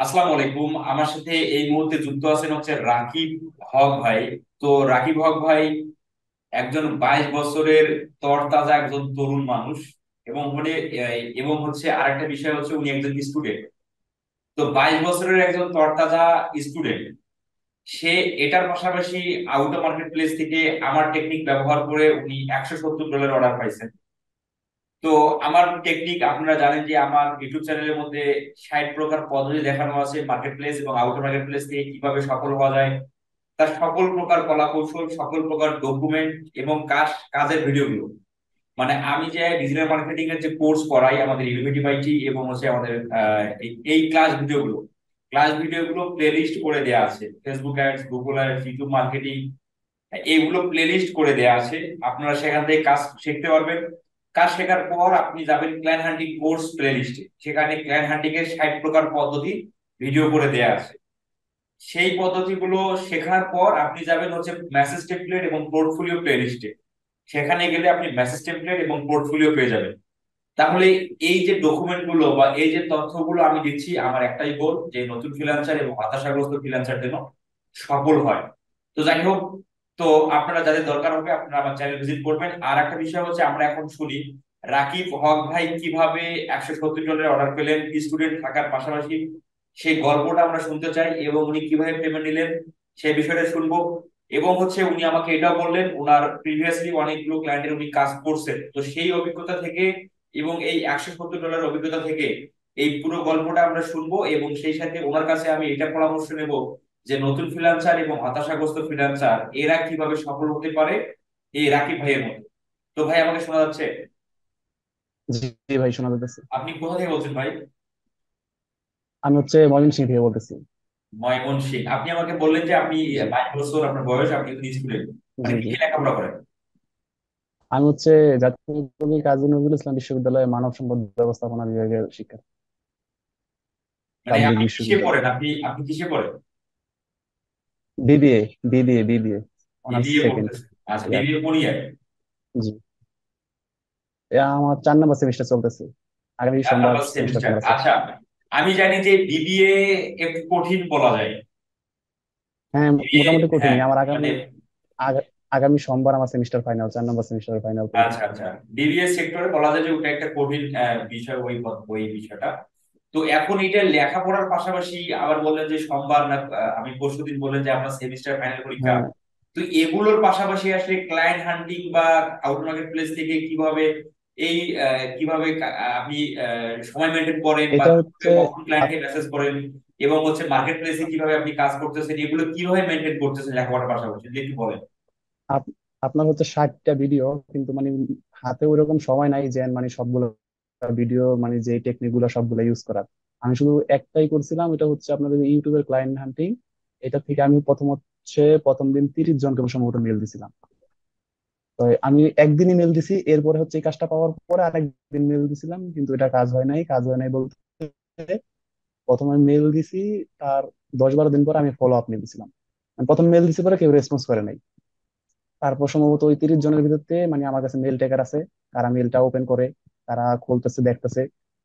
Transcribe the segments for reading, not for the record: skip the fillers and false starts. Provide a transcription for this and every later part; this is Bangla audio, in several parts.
আসসালামু আলাইকুম। আমার সাথে এই মুহূর্তে যুক্ত আছেন হচ্ছে রাকিব হক ভাই। তো রাকিব হক ভাই একজন 22 বছরের তরতাজা একজন তরুণ মানুষ, এবং এবং হচ্ছে আরেকটা বিষয় হচ্ছে উনি একজন স্টুডেন্ট। তো 22 বছরের একজন তরতাজা স্টুডেন্ট, সে এটার পাশাপাশি আউট মার্কেট প্লেস থেকে আমার টেকনিক ব্যবহার করে উনি $170 অর্ডার পাইছেন। তো আমার টেকনিক আপনারা জানেন যে আমার ইউটিউব চ্যানেলের মধ্যে 60 প্রকার পদ্ধতি দেখানো আছে মার্কেট প্লেস এবং আউটার মার্কেট প্লেস থেকে কিভাবে সফল হওয়া যায়। তার সকল প্রকার কলা কৌশল, সকল প্রকার ডকুমেন্ট এবং কাজের ভিডিওগুলো, মানে আমি যে ডিজিটাল মার্কেটিং এর যে কোর্স করাই আমাদের ইউনিভার্সিটি এবং হচ্ছে আমাদের এই ক্লাস ভিডিওগুলো প্লেলিস্ট করে দেওয়া আছে। Facebook ads, Google ads, YouTube marketing, এইগুলো প্লেলিস্ট করে দেয়া আছে। আপনারা সেখান থেকে কাজ শিখতে পারবেন। কাজ শেখার পর আপনি যাবেন ক্লায়েন্ট হান্টিং কোর্স প্লেলিস্টে, সেখানে ক্লায়েন্ট হান্টিং এর 60 প্রকার পদ্ধতি ভিডিও করে দেয়া আছে। সেই পদ্ধতিগুলো শেখার পর আপনি যাবেন হচ্ছে মেসেজ টেমপ্লেট এবং পোর্টফোলিও প্লেলিস্টে। সেখানে গেলে আপনি মেসেজ টেমপ্লেট এবং পোর্টফোলিও পেয়ে যাবেন। তাহলে এই যে ডকুমেন্ট গুলো বা এই যে তথ্যগুলো আমি দিচ্ছি, আমার একটাই গোল যে নতুন ফ্রিল্যান্সার এবং হতাশাগ্রস্ত ফ্রিল্যান্সার যেন সফল হয়। তো যাই হোক, তো আপনারা যাদের দরকার হবে আপনারা আমার চ্যানেল ভিজিট করবেন। আর একটা বিষয় হচ্ছে, আমরা এখন শুনি রাকিব হক ভাই কিভাবে $170 অর্ডার পেলেন স্টুডেন্ট থাকার পাশাপাশি। সেই গল্পটা আমরা শুনতে চাই এবং উনি কিভাবে পেমেন্ট নিলেন সেই বিষয়টা শুনবো। এবং হচ্ছে উনি আমাকে এটাও বললেন ওনার প্রিভিয়াসলি অনেকগুলো ক্লায়েন্টের উনি কাজ করছেন, তো সেই অভিজ্ঞতা থেকে এবং এই $170 অভিজ্ঞতা থেকে এই পুরো গল্পটা আমরা শুনবো। এবং সেই সাথে ওনার কাছে আমি এটা পরামর্শ নেব যে নতুন ফ্রিল্যান্সার এবং হতাশাগ্রস্ত ফ্রিল্যান্সার এরা কিভাবে সফল হতে পারে এই রাকিব ভাইয়ের মতো। তো ভাই, আমাকে শোনা যাচ্ছে? জি জি ভাই, শোনা যাচ্ছে। আপনি কোথা থেকে বলছেন ভাই? আমি ময়মনসিংহ থেকে বলতেছি। ময়মনসিংহ। আপনি আমাকে বললেন যে আপনি জি 22 বছর আপনার বয়স, আপনি একজন স্টুডেন্ট, মানে জি জি। কি লেখাপড়া করেন? আমি জাতীয় কাজী নজরুল ইসলাম বিশ্ববিদ্যালয়ে মানব সম্পদ ব্যবস্থাপনা বিভাগের শিক্ষার্থী। মানে পাবলিক আপনি কিসে বিশ্ববিদ্যালয়। পড়েন? আপনি কিসে পড়েন? BBA, BBA honours BBA second পড়তেছেন? আচ্ছা, ইয়ার। বিবিএ কোন ইয়ার? জি, আমার 4 নম্বর সেমিস্টার চলতেছে। আগামী চার সোমবার নাম্বার সেমিস্টার সেমিস্টার। ফাইনাল আছে। আচ্ছা, আমি জানি যে বিবিএ একটু কঠিন বলা যায়। হ্যাঁ, বিবিএ, মোটামুটি হ্যাঁ, কঠিনই। আমার মানে আগামী সোমবার আমার সেমিস্টার ফাইনাল, 4 নম্বর সেমিস্টার ফাইনাল পরীক্ষা। আচ্ছা আচ্ছা, বিবিএস সেক্টরে বলা যায় যে ওটা একটা কঠিন বিষয়, ওই বিষয়টা। তো এখন এটা লেখাপড়ার পাশাপাশি আবার বললেন যে সোমবার না, আমি পরশুদিন বললেন যে আপনার সেমিস্টার ফাইনাল পরীক্ষা। হ্যাঁ, তো এগুলোর পাশাপাশি আসলে ক্লায়েন্ট হান্টিং বা আউট মার্কেট প্লেস থেকে কিভাবে এই কিভাবে আপনি সময় মেনটেন করেন বা এটা কিভাবে হচ্ছে কখন ক্লায়েন্টকে মেসেজ করেন এবং হচ্ছে মার্কেট প্লেসে কিভাবে আপনি কাজ করতেছেন, এগুলো কিভাবে মেনটেন করতেছেন লেখাপড়ার পাশাপাশি যদি একটু বলেন। আপ- আপনার 60টা ভিডিও, কিন্তু হাতে ওইরকম সময় নাই যে সবগুলো ভিডিও, যে টেকনিক গুলো সবগুলো ইউজ করার। আমি শুধু একটাই করছিলাম, এটা হচ্ছে আপনার ওই যে ইউটিউবের ক্লায়েন্ট হান্টিং। এটা থেকে আমি প্রথম দিন 30 জনকে সম্ভবত মেল দিছিলাম। তো আমি একদিনই মেল দিছি, এরপরে হচ্ছে এই কাজটা পাওয়ার পরে আরেকদিন মেল দিছিলাম, কিন্তু এটা কাজ হয় নাই বলতে প্রথমে মেল দিছি, তার 10-12 দিন পরে আমি ফলো আপ মেল দিছিলাম। আমি প্রথম মেল দিছি পরে কেউ রেসপন্স করে নাই। তারপর সম্ভবত ওই 30 জনের ভিতরতে আমার কাছে মেল টেকার আছে, তারা মেলটা ওপেন করে, তারা খুলতেছে দেখতেছে।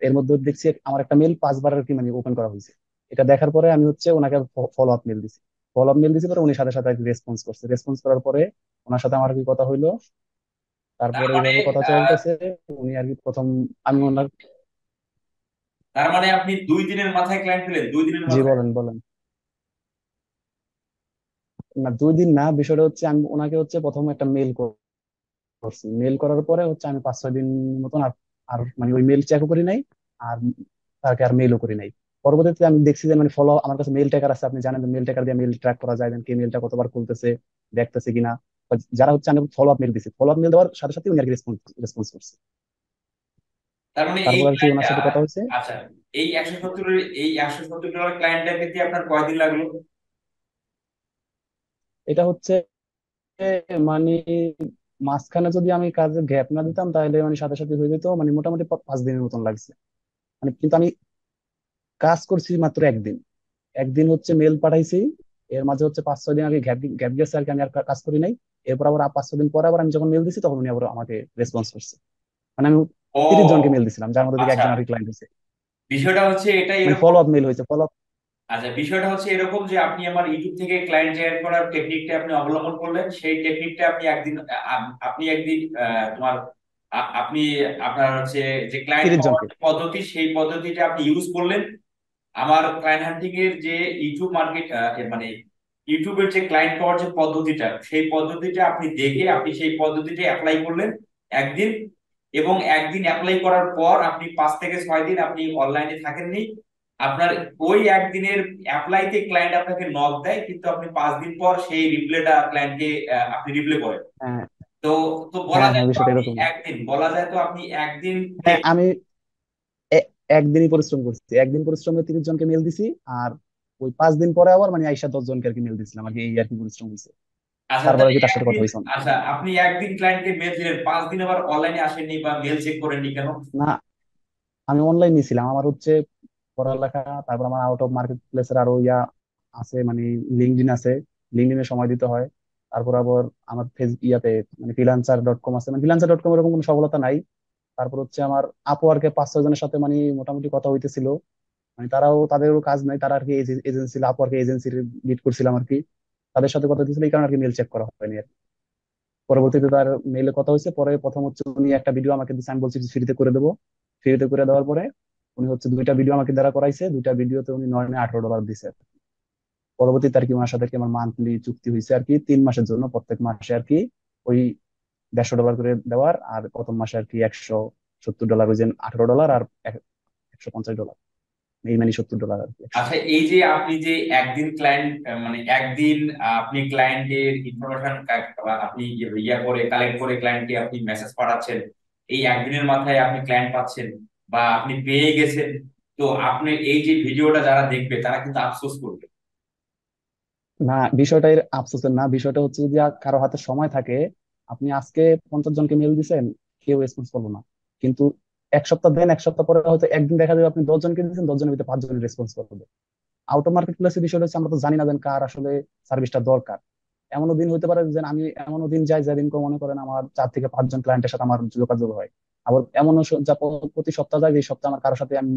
এর মধ্যে দেখছি আমার একটা মেল 5 বার আর কি ওপেন করা হয়েছে। এটা দেখার পরে আমি ওনাকে ফলো আপ মেল দিছি। ফলো আপ মেল দিছি পরে উনি সাথে সাথে রেসপন্স করছে। রেসপন্স করার পরে ওনার সাথে আমার কি কথা হইলো। তার তারপরে মানে এইভাবে কথা চলতেছে। উনি আর কি প্রথম, আমি ওনার। তার মানে আপনি 2 দিনের মাথায় ক্লায়েন্ট পেলেন? 2 দিনের জি, মাথায়? বলেন বলেন। না, 2 দিন না, বিষয়টা হচ্ছে আমি ওনাকে প্রথম একটা মেল করছি। মেল করার পরে আমি 5-6 দিন মতন আর আর ওই মেল চেকও করি নাই। আর তাকে আর মেলও করি নাই। পরবর্তীতে আমি দেখছি যে ফলো, আমার কাছে মেল ট্র্যাকার আছে। আপনি জানেন মেল ট্র্যাকার দিয়ে মেল ট্র্যাক করা যায়, কে মেলটা কতবার খুলতেছে, দেখতেছে কিনা। বা যারা আমি ফলো আপ মেল দিছি, ফলো আপ মেল দেওয়ার সাথে সাথে উনি আর কি রেসপন্স করছে। তার মানে এই তারপর আর কি ওনার ক্লায়েন্টটা, সাথে কথা হয়েছে। আচ্ছা, এই $170 ক্লায়েন্টটা পেতে আপনার কয়দিন লাগলো? এটা হচ্ছে মানে মাঝখানে যদি আমি কাজে গ্যাপ না দিতাম তাহলে সাথে সাথে হয়ে যেত, মোটামুটি 5 দিনের মতন লাগছে। কিন্তু আমি কাজ করছি মাত্র একদিন। একদিন মেল পাঠাইছি। এর মাঝে 5-6 দিন আগে গ্যাপ গ্যাপ গেছে আর কি, আমি আর কাজ করি নাই। এরপর আবার 5-6 দিন পরে আবার আমি যখন মেল দিছি তখন উনি আবার আমাকে রেসপন্স করছে। আমি 30 জনকে ও মেল দিছিলাম, যার মধ্যে থেকে আচ্ছা, একজন আর কি ক্লায়েন্ট হয়েছে। বিষয়টা হচ্ছে এটা এরকম। ফলো আপ মেল হয়েছে, ফলো আপ। আচ্ছা, বিষয়টা হচ্ছে এরকম যে আপনি আমার ইউটিউব থেকে ক্লায়েন্ট জেনারেট করার টেকনিকটা আপনি অবলম্বন করলেন, সেই টেকনিকটা আপনি একদিন আপনি একদিন তোমার আপনি আপনার হচ্ছে যে ক্লায়েন্ট 30 পাওয়ার জনকে। যে পদ্ধতি, সেই পদ্ধতিটা আপনি ইউজ করলেন। আমার ক্লায়েন্ট হান্টিং এর যে ইউটিউব মার্কেট মানে ইউটিউবের যে ক্লায়েন্ট পাওয়ার যে পদ্ধতিটা, সেই পদ্ধতিটা আপনি দেখে আপনি সেই পদ্ধতিটা অ্যাপ্লাই করলেন একদিন। এবং একদিন অ্যাপ্লাই করার পর আপনি 5 থেকে 6 দিন আপনি অনলাইনে থাকেননি। আপনার ওই একদিনের অ্যাপ্লাইতে ক্লায়েন্ট আপনাকে নক দেয়, কিন্তু আপনি 5 দিন পর সেই রিপ্লাইটা ক্লায়েন্টকে আপনি রিপ্লাই করেন। হ্যাঁ, তো তো বলা হ্যাঁ, যায় হ্যাঁ, তো বিষয়টা আপনি এরকমই। একদিন, বলা যায় তো আপনি একদিন হ্যাঁ, আমি একদিনই পরিশ্রম করছি, একদিন পরিশ্রমে 30 জনকে মেল দিছি। আর ওই 5 দিন পরে আবার মানে আইসা 10 জনকে আর কি মেল দিছিলাম আর কি, এই আর কি পরিশ্রম হয়েছে। আচ্ছা তারপরে তাহলে আর কি তার সাথে কথা একদিন, হয়েছে। আচ্ছা আপনি একদিন ক্লায়েন্টকে মেল দিলেন, 5 দিন আবার অনলাইনে আসেননি বা মেল চেক করেননি কেন? না, আমি অনলাইন নিছিলাম, আমার হচ্ছে পড়ালেখা, তারপর আমার আউট অফ মার্কেট প্লেসের আরো ইয়া আছে, মানে লিঙ্কডইন আছে, লিঙ্কডইনে সময় দিতে হয়। তারপর আবার আমার ফেস ইয়াতে মানে freelancer.com আছে, মানে freelancer.com এরকম কোনো সফলতা নাই। তারপর হচ্ছে আমার আপওয়ার্কে 5-6 জনের সাথে মানে মোটামুটি কথা হইতেছিল, মানে তারাও, তাদেরও কাজ নাই, তারা আর কি এজেন্সি, আপওয়ার্কে এজেন্সির লিড করছিলাম আর কি। তাদের সাথে কথা হইতেছিল, এই কারণে আর কি মেল চেক করা হয়নি আর কি। পরবর্তীতে তার মেইলে কথা হয়েছে, পরে প্রথম হচ্ছে উনি একটা ভিডিও আমাকে দিচ্ছে, আমি বলছি ফ্রিতে করে দেবো। ফ্রিতে করে দেওয়ার পরে উনি হচ্ছে 2টা ভিডিও আমাকে দ্বারা করাইছে, 2টা ভিডিওতে উনি 9 না 18 ডলার দিছে। পরবর্তীতে আর কি ওনার সাথে আর কি আমার মান্থলি চুক্তি হয়েছে আর কি 3 মাসের জন্য, প্রত্যেক মাসে আর কি ওই 150 ডলার করে দেওয়ার। আর প্রথম মাসে আর কি 170 ডলার, ওই যে 18 ডলার আর 150 ডলার, এই মানে 70 ডলার আর কি, 100। আচ্ছা, এই যে আপনি যে একদিন ক্লায়েন্ট মানে একদিন আপনি ক্লায়েন্টের ইনফরমেশন আপনি ইয়া করে কালেক্ট করে ক্লায়েন্টকে আপনি মেসেজ পাঠাচ্ছেন, এই একদিনের মাথায় আপনি ক্লায়েন্ট পাচ্ছেন বা আপনি পেয়ে গেছেন, তো আপনি এই যে ভিডিওটা যারা দেখবে তারা কিন্তু আফসোস করবে। না, বিষয়টা এর আফসোসের না, বিষয়টা হচ্ছে যদি কারো হাতে সময় থাকে, আপনি আজকে 50 জনকে মেল দিছেন, কেউ রেসপন্স করলো না, কিন্তু 1 সপ্তাহ দেন, 1 সপ্তাহ পরে হয়তো একদিন দেখা যাবে আপনি 10 জনকে দিয়েছেন, 10 জনের ভিতরে 5 জন রেসপন্স করবে। আউট অফ মার্কেট প্লেসের বিষয়টা হচ্ছে আমরা তো জানি না যে কার আসলে সার্ভিসটা দরকার। এমনও দিন হইতে পারে যে আমি, এমনও দিন যাই যেদিন মনে করেন আমার 4 থেকে 5 জন ক্লায়েন্টের সাথে আমার যোগাযোগ হয়। আবার এমনও যা প্রতি সপ্তাহ যায়, এই সপ্তাহে আমার কারোর সাথে আমি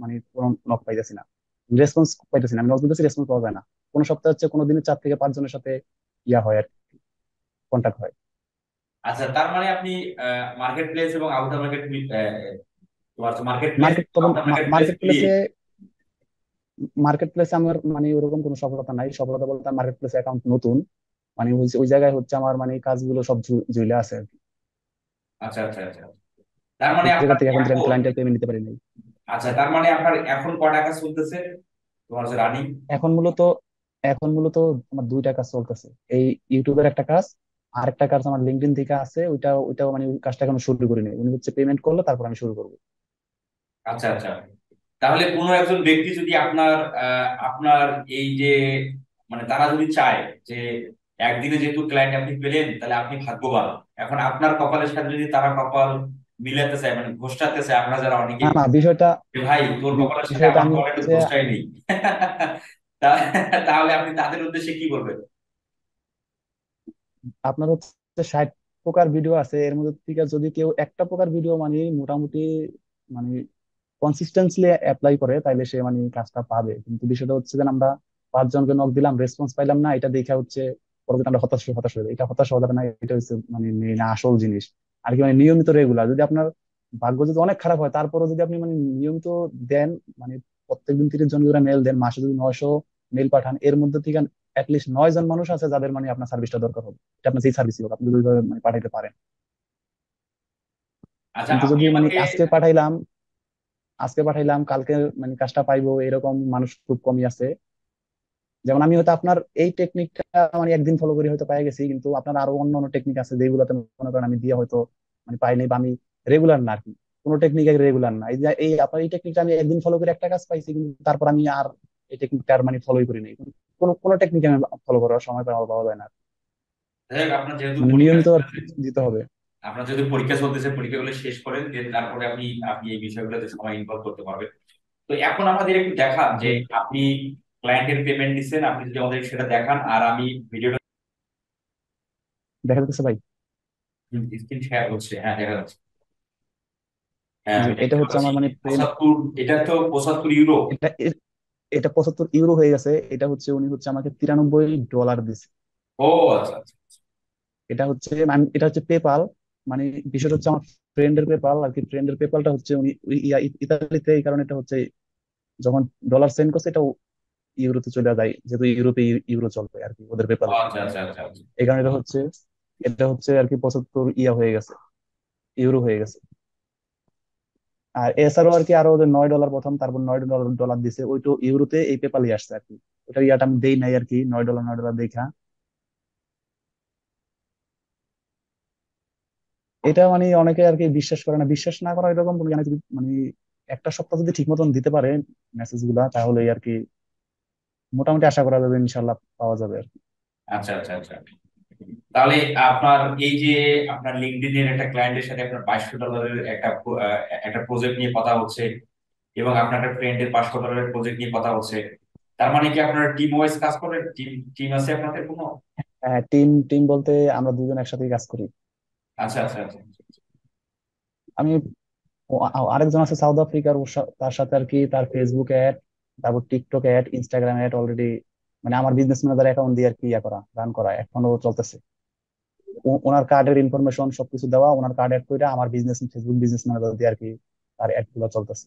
মানে কোনো নক পাইতেছি না, রেসপন্স পাইতেছি না, আমি নক দিতেছি, রেসপন্স পাওয়া যায় না। কোনো সপ্তাহে হচ্ছে কোনো দিনে 4 থেকে 5 জনের সাথে ইয়া হয় আর কন্ট্যাক্ট হয়। আচ্ছা, তার মানে আপনি মার্কেট প্লেস এবং আউটার মার্কেট, তোমার মার্কেট প্লেস মার্কেট, তবে আউটার মার্কেট প্লেস মার্কেট মিলিয়ে। প্লেসে, মার্কেট প্লেসে আমার মানে ওরকম কোনো সফলতা নাই। সফলতা বলতে মার্কেট প্লেসে অ্যাকাউন্ট নতুন, মানে ওই জায়গায় হচ্ছে আমার মানে কাজগুলো সব ঝুলে আছে আর কি। আচ্ছা আচ্ছা আচ্ছা, তার ওই মানে জায়গা আপনার থেকে এখন আমি এখন, ক্লায়েন্টের পেমেন্ট নিতে পারি নাই। আচ্ছা তার মানে আপনার এখন ক টাকা চলতেছে তোমার যে রানিং? এখন মূলত এখন মূলত আমার 2টা কাজ চলতেছে। এই ইউটিউবের একটা কাজ, আর একটা কাজ আমার লিঙ্কডইন থেকে আছে, ওইটাও মানে ওই কাজটা এখনো শুরু করিনি, উনি হচ্ছে পেমেন্ট করলে তারপর আমি শুরু করবো। আচ্ছা আচ্ছা, তাহলে কোনো একজন ব্যক্তি যদি আপনার আপনার এই যে মানে তারা যদি চায় যে একদিনে যেহেতু ক্লায়েন্ট আপনি পেলেন তাহলে আপনি ভাগ্যবান, এখন আপনার কপালের সাথে যদি তারা কপাল মিলাতে চায় মানে ঘষাতে চায়, আমরা যারা অনেকে না, না, বিষয়টা, যে ভাই তোর কপালের সাথে বিষয়টা আমার আমি কপালে হচ্ছে, ঘষটাই নেই, তা- তাহলে আপনি তাদের উদ্দেশ্যে কি বলবেন? আপনার হচ্ছে 60 প্রকার ভিডিও আছে, এর মধ্যে থেকে যদি কেউ একটা প্রকার ভিডিও মানে মোটামুটি মানে কনসিস্টেন্টলি অ্যাপ্লাই করে, তাইলে সে মানে কাজটা পাবে। কিন্তু বিষয়টা হচ্ছে যে আমরা 5 জনকে নক দিলাম, রেসপন্স পাইলাম না, এটা দেখে হচ্ছে পরবর্তী আমরা হতাশ হতাশ হয়ে যাই। এটা হতাশ হওয়া যাবে না, এটা হচ্ছে মানে মেইন আসল জিনিস আর কি। মানে নিয়মিত রেগুলার, যদি আপনার ভাগ্য যদি অনেক খারাপ হয়, তারপরে যদি আপনি মানে নিয়মিত দেন, মানে প্রত্যেকদিন 30 জন করে মেল দেন, মাসে যদি 900 মেল পাঠান, এর মধ্যে থেকে অ্যাটলিস্ট 9 জন মানুষ আছে যাদের মানে আপনার সার্ভিসটা দরকার হবে। এটা আপনার সেই সার্ভিস হোক, আপনি যদি ওইভাবে মানে পাঠাইতে পারেন। আচ্ছা কিন্তু আপনি যদি মানে আমাকে, আজকে পাঠাইলাম কালকে মানে কাজটা পাইবো, এরকম মানুষ খুব কমই আছে। যেমন আমি হয়তো আপনার এই টেকনিকটা মানে একদিন ফলো করে হয়তো পাই গেছি, কিন্তু আপনার আরো অন্য অন্য টেকনিক আছে যেগুলোতে মনে করেন আমি দিয়ে হয়তো মানে পাইনি, বা আমি রেগুলার না আর কি। কোনো টেকনিক রেগুলার না, এই যে এই আপনার এই টেকনিকটা আমি একদিন ফলো করে একটা কাজ পাইছি, কিন্তু তারপর আমি আর এই টেকনিকটা আর মানে ফলোই করি নাই। কোনো কোনো টেকনিক আমি ফলো করার সময় পাওয়া যায় না। যাই হোক, আপনার যেহেতু মানে পরীক্ষা নিয়মিত আর চলতেছে, কি দিতে হবে। আপনার যদি পরীক্ষা চলতেছে পরীক্ষাগুলো শেষ করেন, দেন তারপরে আপনি আপনি এই বিষয়গুলোতে সময় ইনভলভ করতে পারবেন। তো এখন আমাদের একটু দেখান যে জি, আপনি ক্লায়েন্টের পেমেন্ট দিচ্ছেন, আপনি যদি আমাদের সেটা দেখান আর আমি ভিডিওটা দেখা যাচ্ছে ভাই। স্ক্রিন শেয়ার হচ্ছে, হ্যাঁ দেখা যাচ্ছে। হ্যাঁ জি, আমি এটা দেখতে হচ্ছে পাচ্ছি আমার মানে 75, এটা তো 75 ইউরো। এটা এটা 75 ইউরো হয়ে গেছে। এটা হচ্ছে উনি হচ্ছে আমাকে $93 দিছে। ও আচ্ছা আচ্ছা। এটা হচ্ছে এটা হচ্ছে পেপাল। মানে বিষয়টা হচ্ছে আমার ফ্রেন্ডের পেপাল আর কি। ফ্রেন্ডের পেপালটা হচ্ছে উনি ইতালিতে, এই কারণে এটা হচ্ছে যখন ডলার সেন্ড করছে এটা ইউরোতে চলে যায়, যেহেতু ইউরোপে ইউরো চলবে আর কি ওদের পেপালে। আচ্ছা আচ্ছা আচ্ছা আচ্ছা। এই কারণে এটা হচ্ছে আর কি 75 হয়ে গেছে, ইউরো হয়ে গেছে। আর এছাড়াও আর কি আরো ওদের $9 প্রথম, তারপর $9 দিছে, ওইটা ইউরোতে এই পেপালই আসছে আর কি। ওটা ইয়াটা আমি দেই নাই আর কি, $9 দেখা। এটা মানে অনেকে আর কি বিশ্বাস করে না, বিশ্বাস না করা এরকম কোনো জ্ঞান যদি মানে একটা সপ্তাহ যদি ঠিক মতন দিতে পারে মেসেজ গুলা, তাহলে আর কি মোটামুটি আশা করা যাবে ইনশাল্লাহ পাওয়া যাবে আর কি। আচ্ছা আচ্ছা আচ্ছা। তাহলে আপনার এই যে আপনার লিঙ্কডইনের একটা ক্লায়েন্টের সাথে আপনার $500 একটা প্রজেক্ট নিয়ে কথা হচ্ছে, এবং আপনার একটা ফ্রেন্ডের $500 প্রজেক্ট নিয়ে কথা হচ্ছে, তার মানে কি আপনার টিম ওয়াইজ কাজ করেন? টিম টিম আছে আপনাদের কোনো? হ্যাঁ, টিম টিম বলতে আমরা দুজন একসাথে কাজ করি। আচ্ছা আচ্ছা আচ্ছা। আমি আরেকজন আছে সাউথ আফ্রিকার, তার সাথে আর কি তার ফেসবুক অ্যাড, তারপর TikTok ad, Instagram ad already মানে আমার বিজনেস ম্যানেজার অ্যাকাউন্ট দিয়ে আর কি রান করা এখনো চলতেছে। ওনার কার্ডের ইনফরমেশন সবকিছু দেওয়া, ওনার কার্ড অ্যাড করে আমার বিজনেস ফেসবুক বিজনেস ম্যানেজার দিয়ে আর কি তার অ্যাড গুলো চলতেছে।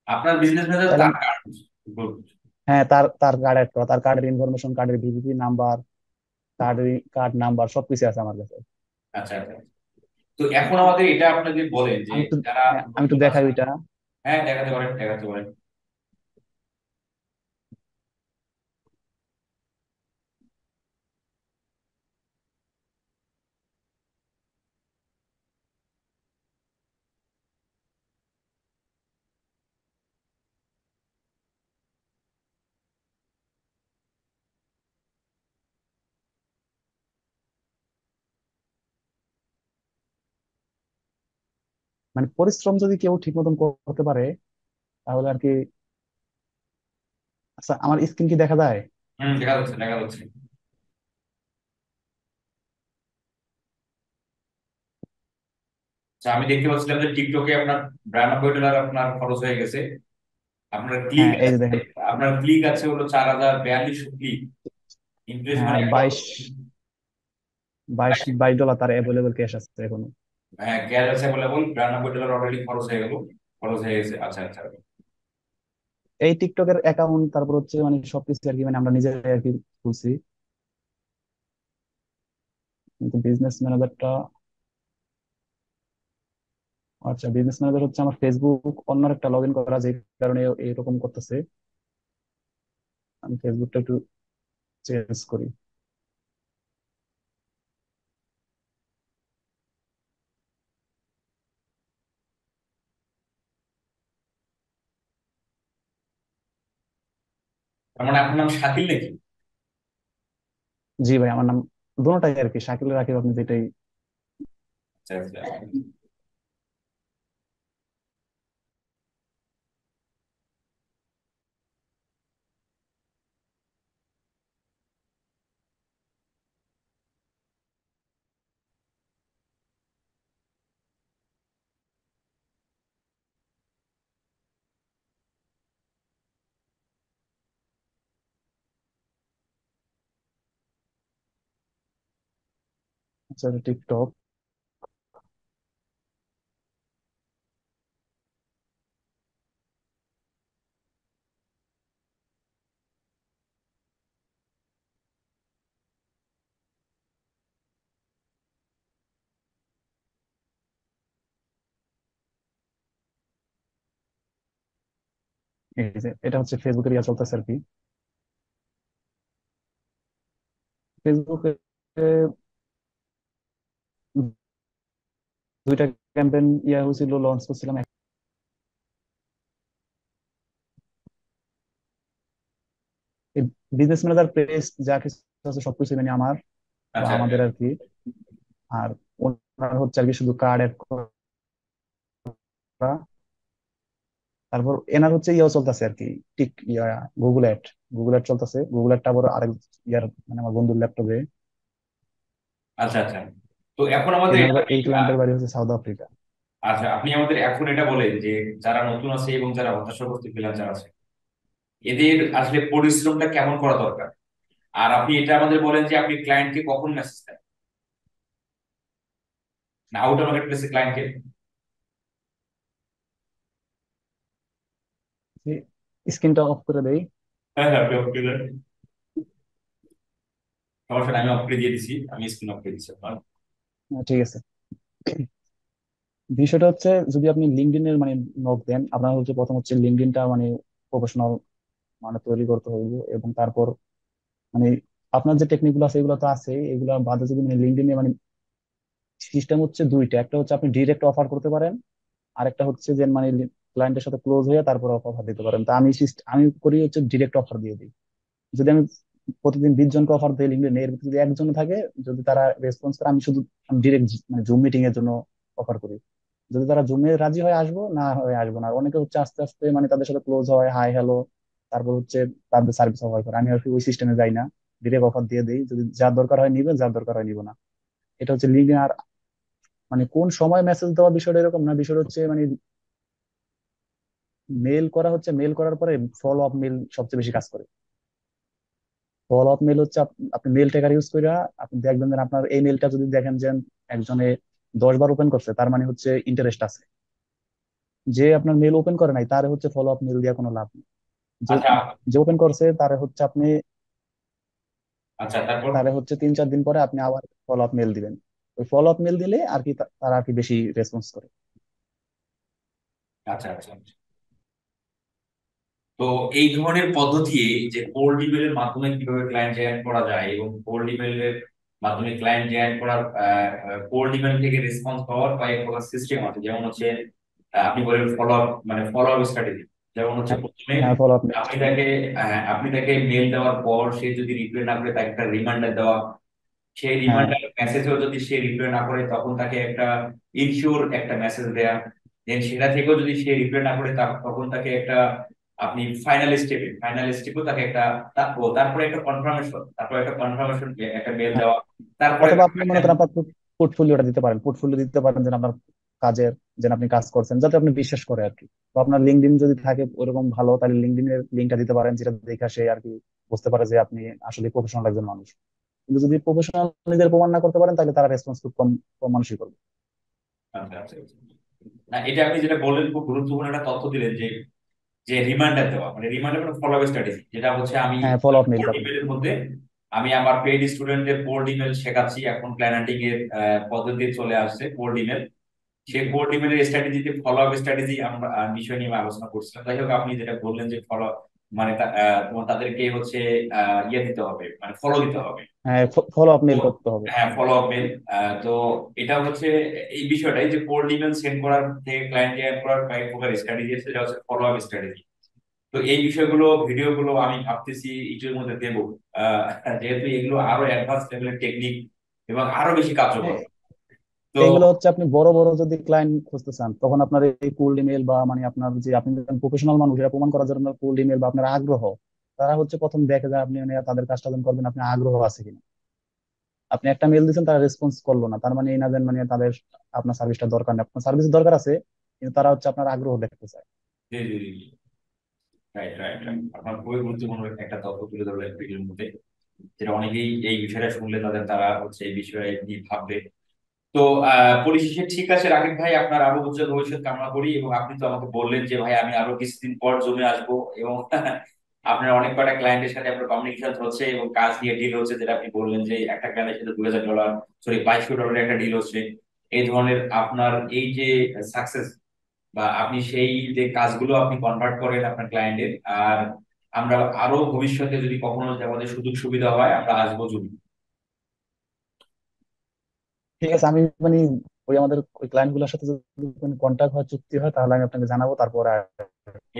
আপনার বিজনেস ম্যানেজার তাহলে তার কার্ড? হ্যাঁ, তার তার কার্ড অ্যাড করা, তার কার্ডের ইনফরমেশন, কার্ডের ভিভিপি নাম্বার, কার্ড নাম্বার সবকিছু আছে আমার কাছে। আচ্ছা আচ্ছা। তো এখন আমাদের এটা আপনাদের বলেন যে যারা আমি একটু নতুন দেখাই আছে। ওইটা। হ্যাঁ, দেখাতে পারেন দেখাতে পারেন। মানে পরিশ্রম যদি কেউ ঠিক মতন করতে পারে তাহলে আর কি। আচ্ছা, আমার স্ক্রিন কি দেখা যায়? দেখা যাচ্ছে দেখা যাচ্ছে। আচ্ছা, আমি দেখতে পাচ্ছিলাম যে টিকটকে আপনার $92 আপনার খরচ হয়ে গেছে। আপনার ক্লিক হ্যাঁ, এই যে আছে, দেখেন। আপনার ক্লিক আছে হলো 4042 ক্লিক। ইমপ্রেস হ্যাঁ, মানে আর বাইশ বাইশ বাইশ ডলার তার অ্যাভেলেবল ক্যাশ আছে এখনো। হ্যাঁ, গ্যাস আছে বলে বল, $92 অলরেডি খরচ হয়ে গেল, খরচ হয়ে গেছে। আচ্ছা আচ্ছা। এই টিকটকের অ্যাকাউন্ট তারপর হচ্ছে মানে সবকিছু আর কি মানে আমরা নিজেরাই আর কি খুলছি। কিন্তু বিজনেস ম্যানেজারটা, আচ্ছা বিজনেস ম্যানেজার হচ্ছে আমার ফেসবুক অন্য একটা লগ ইন করা, যে কারণে এরকম করতেছে। আমি ফেসবুকটা একটু চেঞ্জ করি। তার মানে আপনার নাম শাকিল নাকি? জি ভাই, আমার নাম দুটোটাই আর কি, শাকিল রাকিব, আপনি যেটাই। আচ্ছা আচ্ছা। আচ্ছা, টিকটক। এই যে এটা হচ্ছে ফেসবুকের ইয়া চলতেছে আর কি। ফেসবুকে দুইটা ক্যাম্পেইন ইয়া হয়েছিল, লঞ্চ করছিলাম। বিজনেস ম্যানেজার পেজ যা কিছু আছে সবকিছু মানে আমার বা আচ্ছা আচ্ছা। আমাদের আর কি। আর ওনার হচ্ছে আর কি শুধু কার্ড অ্যাড করা। তারপর এনার হচ্ছে ইয়াও চলতেছে আর কি, টিক ইয়া গুগল অ্যাড চলতেছে। গুগল অ্যাডটা আবার আরেক ইয়ার মানে আমার বন্ধুর ল্যাপটপে। আচ্ছা আচ্ছা। তো এখন আমাদের এনার এটা এই ক্লায়েন্টের বাড়ি হচ্ছে সাউথ আফ্রিকা। আচ্ছা, আপনি আমাদের এখন এটা বলেন যে যারা নতুন আছে এবং যারা হতাশাগ্রস্ত ফ্রিল্যান্সার আছে, এদের আসলে পরিশ্রমটা কেমন করা দরকার। আর আপনি এটা আমাদের বলেন যে আপনি ক্লায়েন্টকে কখন মেসেজ দেন, না আউটার মার্কেট প্লেসে ক্লায়েন্টকে। স্ক্রিনটা অফ করে দেই। হ্যাঁ হ্যাঁ, আপনি অফ করে দেন, সমস্যা নাই, আমি অফ করে দিয়ে দিছি, আমি স্ক্রিন অফ করে দিচ্ছি আপনার। ঠিক আছে। বিষয়টা হচ্ছে, যদি আপনি লিঙ্কডইনের মানে নক দেন, আপনার হচ্ছে প্রথম হচ্ছে লিঙ্কডইনটা মানে প্রফেশনাল মানে তৈরি করতে হবে। এবং তারপর মানে আপনার যে টেকনিক গুলো আছে এগুলো তো আছে, এগুলো বাদে যদি মানে লিঙ্কডইনে মানে সিস্টেম হচ্ছে দুইটা। একটা হচ্ছে আপনি ডিরেক্ট অফার করতে পারেন, আর একটা হচ্ছে যে মানে ক্লায়েন্টের সাথে ক্লোজ হয়ে তারপর অফার দিতে পারেন। তা আমি করি হচ্ছে ডিরেক্ট অফার দিয়ে দিই। যদি আমি প্রতিদিন 20 জনকে অফার দিই লিঙ্কডইনে, এর ভিতরে যদি একজন থাকে, যদি তারা রেসপন্স করে, আমি শুধু ডিরেক্ট মানে জুম মিটিং এর জন্য অফার করি। যদি তারা জুমে রাজি হয় আসবো, না হয় আসবো না। আর অনেকে হচ্ছে আস্তে আস্তে মানে তাদের সাথে ক্লোজ হয়, হাই হ্যালো, তারপর হচ্ছে তাদের সার্ভিস অফার করে। আমি আর কি ওই সিস্টেমে যাই না, ডিরেক্ট অফার দিয়ে দিই। যদি যার দরকার হয় নিবে, যার দরকার হয় নিব না। এটা হচ্ছে লিঙ্কডইন। আর মানে কোন সময় মেসেজ দেওয়ার বিষয়টা এরকম না, বিষয়টা হচ্ছে মানে মেল করা হচ্ছে, মেল করার পরে ফলো আপ মেল সবচেয়ে বেশি কাজ করে। ফলো আপ মেল হচ্ছে আপনি মেল টেকার ইউজ করে আপনি দেখবেন যে আপনার এই মেলটা যদি দেখেন যে একজনে 10 বার ওপেন করছে, তার মানে হচ্ছে ইন্টারেস্ট আছে। যে আপনার মেল ওপেন করে নাই, তার হচ্ছে ফলো আপ মেল দিয়ে কোনো লাভ নেই। যে আচ্ছা যে ওপেন করছে তার হচ্ছে আপনি, আচ্ছা, তারপর। তারে হচ্ছে 3-4 দিন পরে আপনি আবার ফলো আপ মেল দিবেন। ওই ফলো আপ মেল দিলে আর কি তারা আর কি বেশি রেসপন্স করে। আচ্ছা আচ্ছা আচ্ছা। তো এই ধরনের পদ্ধতি, যে কোল্ড ইমেলের মাধ্যমে কিভাবে ক্লায়েন্ট জেনারেট করা যায় এবং কোল্ড ইমেলের মাধ্যমে ক্লায়েন্ট জেনারেট করার, কোল্ড ইমেল থেকে রেসপন্স পাওয়ার কয়েক প্রকার সিস্টেম আছে। যেমন হচ্ছে আপনি বলেন ফলো আপ, মানে ফলো আপ স্ট্র্যাটেজি। যেমন হচ্ছে হ্যাঁ, প্রথমে হ্যাঁ, ফলো আপ মেল। আপনি তাকে মেল দেওয়ার পর সে যদি রিপ্লাই না করে তাকে একটা রিমাইন্ডার দেওয়া। সেই হ্যাঁ, রিমাইন্ডার মেসেজেও যদি সে রিপ্লাই না করে তখন তাকে একটা ইনশিওর একটা মেসেজ দেয়া। দেন সেটা থেকেও যদি সে রিপ্লাই না করে তখন তাকে একটা, আপনি ফাইনাল স্টেপেও তাকে একটা, তারপরে একটা কনফার্মেশন, তারপরে একটা কনফার্মেশন, একটা মেল হ্যাঁ। দেওয়া। তারপরে অথবা আপনি মনে করেন আপনার পোর্টফোলিওটা দিতে পারেন, পোর্টফোলিও দিতে পারেন যে আপনার কাজের, যে আপনি কাজ করছেন, যাতে আপনি বিশ্বাস করে আর কি। তো আপনার লিঙ্কডইন যদি থাকে ওরকম ভালো, তাহলে লিঙ্কডইনের লিঙ্কটা দিতে পারেন, যেটা দেখে সে আর কি বুঝতে পারে যে আপনি আসলে প্রফেশনাল একজন মানুষ। কিন্তু যদি প্রফেশনাল নিজের প্রমাণ না করতে পারেন, তাহলে তারা রেসপন্স খুব কম কম মানুষই করবে। আচ্ছা আচ্ছা আচ্ছা। না, এটা আপনি যেটা বললেন খুব গুরুত্বপূর্ণ একটা তথ্য দিলেন, যে যে রিমাইন্ডার দেওয়া, মানে রিমাইন্ডার মানে ফলো আপ স্ট্র্যাটেজি, যেটা হচ্ছে আমি হ্যাঁ, ফলো আপ মেইল কোল্ড কথা বলছি। ইমেলের মধ্যে আমি আমার পেইড স্টুডেন্টদের কোল্ড ইমেল শেখাচ্ছি। এখন প্ল্যান হান্টিং এর পদ্ধতি চলে আসছে কোল্ড ইমেল। সেই কোল্ড ইমেলের স্ট্র্যাটেজিতে ফলো আপ স্ট্র্যাটেজি আমরা বিষয় নিয়ে আমি আলোচনা করছিলাম। যাই হোক, আপনি যেটা বললেন যে ফলো, মানে তোমার তাদেরকে হচ্ছে ইয়ে দিতে হবে, মানে ফলো দিতে হবে। হ্যাঁ, ফলো আপ তো মেইল করতে হবে। হ্যাঁ, ফলো আপ মেল। তো এটা হচ্ছে এই বিষয়টাই, যে কোল্ড ইমেল সেন্ড করার থেকে ক্লায়েন্ট জেনারেট করার কয়েক প্রকার স্ট্র্যাটেজি আছে, যেটা হচ্ছে ফলো আপ স্ট্র্যাটেজি। তো এই বিষয়গুলো, ভিডিওগুলো আমি ভাবতেছি ইউটিউবের মধ্যে দেবো, যেহেতু এগুলো আরো অ্যাডভান্স লেভেলের টেকনিক এবং আরো বেশি কার্যকর। হ্যাঁ, তো এইগুলো হচ্ছে আপনি বড় বড় যদি ক্লায়েন্ট খুঁজতে চান, তখন আপনার এই কোল্ড ইমেল বা মানে আপনার যে আপনি প্রফেশনাল মানুষ, এটা প্রমাণ করার জন্য কোল্ড ইমেল বা আপনার আগ্রহ, তারা হচ্ছে প্রথম দেখে যে আপনি মানে তাদের কাজটা যখন করবেন আপনি আগ্রহ আছে কিনা। আপনি একটা মেল দিচ্ছেন, তারা রেসপন্স করলো না, তার মানে এই না যে মানে তাদের আপনার সার্ভিসটা দরকার নেই। আপনার সার্ভিস দরকার আছে, কিন্তু তারা হচ্ছে আপনার আগ্রহ দেখতে চায়। জি জি জি, রাইট রাইট রাইট, আপনার খুবই গুরুত্বপূর্ণ একটা তথ্য তুলে ধরলেন ভিডিওর মধ্যে, যেটা অনেকেই এই বিষয়টা শুনলে তারা হচ্ছে এই বিষয়ে নিয়ে ভাববে। তো পরিশেষে ঠিক আছে রাকিব ভাই, আপনার আরো উজ্জ্বল ভবিষ্যৎ কামনা করি। এবং আপনি তো আমাকে বললেন যে ভাই আমি আরো কিছুদিন পর জমে আসবো, এবং আপনার অনেক কয়টা ক্লায়েন্টের সাথে আপনার কমিউনিকেশন হচ্ছে এবং কাজ নিয়ে ডিল হচ্ছে, যেটা আপনি বললেন যে একটা ক্লায়েন্টের সাথে $2000, সরি $2200 একটা ডিল হচ্ছে। এই ধরনের আপনার এই যে সাকসেস, বা আপনি সেই যে কাজগুলো আপনি কনভার্ট করেন আপনার ক্লায়েন্টের, আর আমরা আরো ভবিষ্যতে যদি কখনো আমাদের সুযোগ সুবিধা হয় আমরা আসবো জমি। ঠিক আছে, আমি মানে ওই আমাদের ওই ক্লায়েন্ট গুলোর সাথে যদি কন্ট্যাক্ট হয়, চুক্তি হয়, তাহলে আমি আপনাকে জানাবো। তারপর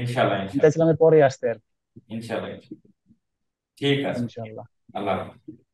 ইনশাল্লাহ আমি ইনশাল্লাহ। চাইছিলাম এর পরে আসতে আর কি। ইনশাল্লাহ। ঠিক আছে। ইনশাল্লাহ। আল্লাহ হাফেজ।